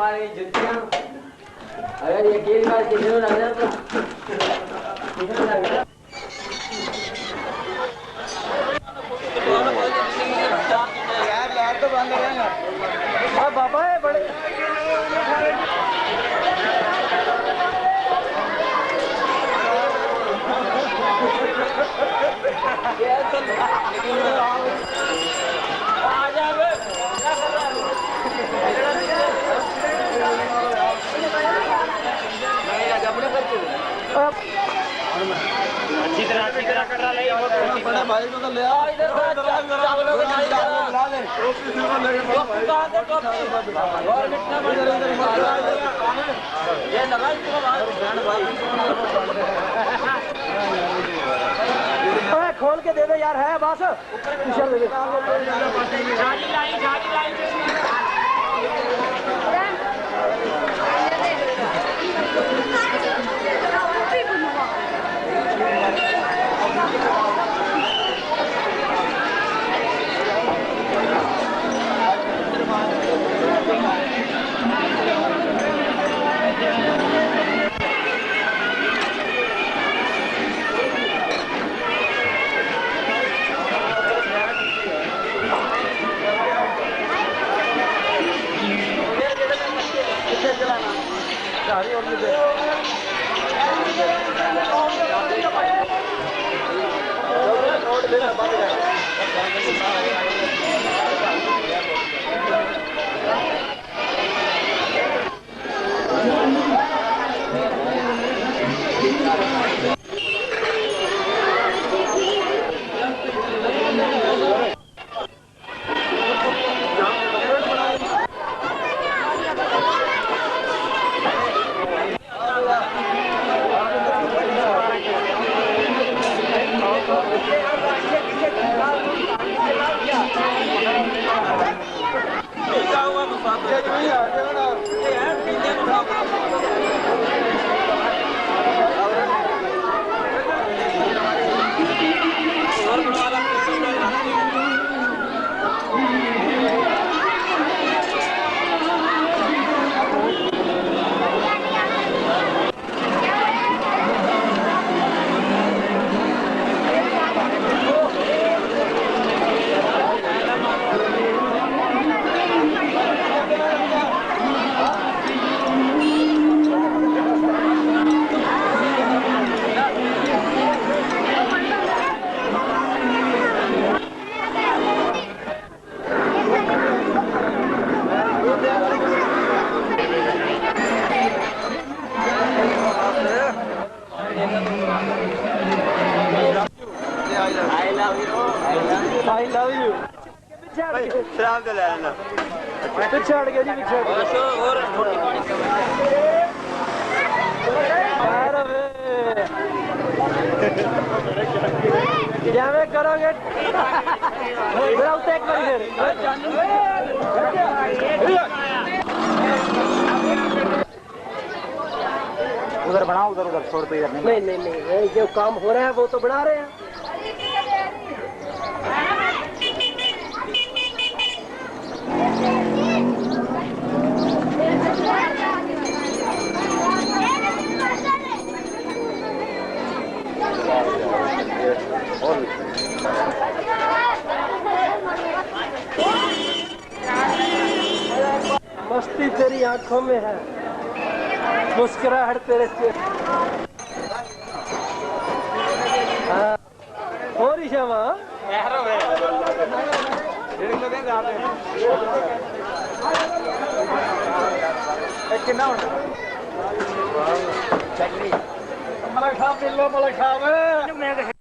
हमारी जुतियाँ अगर यकीन बार किसी को लग जाए तो किसी को लग जाए यार तो बंद रहेगा बाबा है बड़े अच्छी तरह कर रहा है बड़ा भाई को तो ले आओ इधर चावलों के खाई ला ले कहां से कॉपी और कितना बड़ा ये लगा इसको भाई ओए खोल के दे दे यार है बस ऊपर दे दे झाड़ी लाई शराब तो ले लेना पीछे हट गया जी पीछे और मोटी पानी जावे करोगे मेरा उसे एक बार उधर बनाओ उधर छोड़ तो इधर नहीं जो काम हो रहा है वो तो बना रहे हैं मस्ती तेरी आंखों में है मुस्कुराहट तेरे से हो रही शमा कितना मलक साहब मिल लो मलक साहब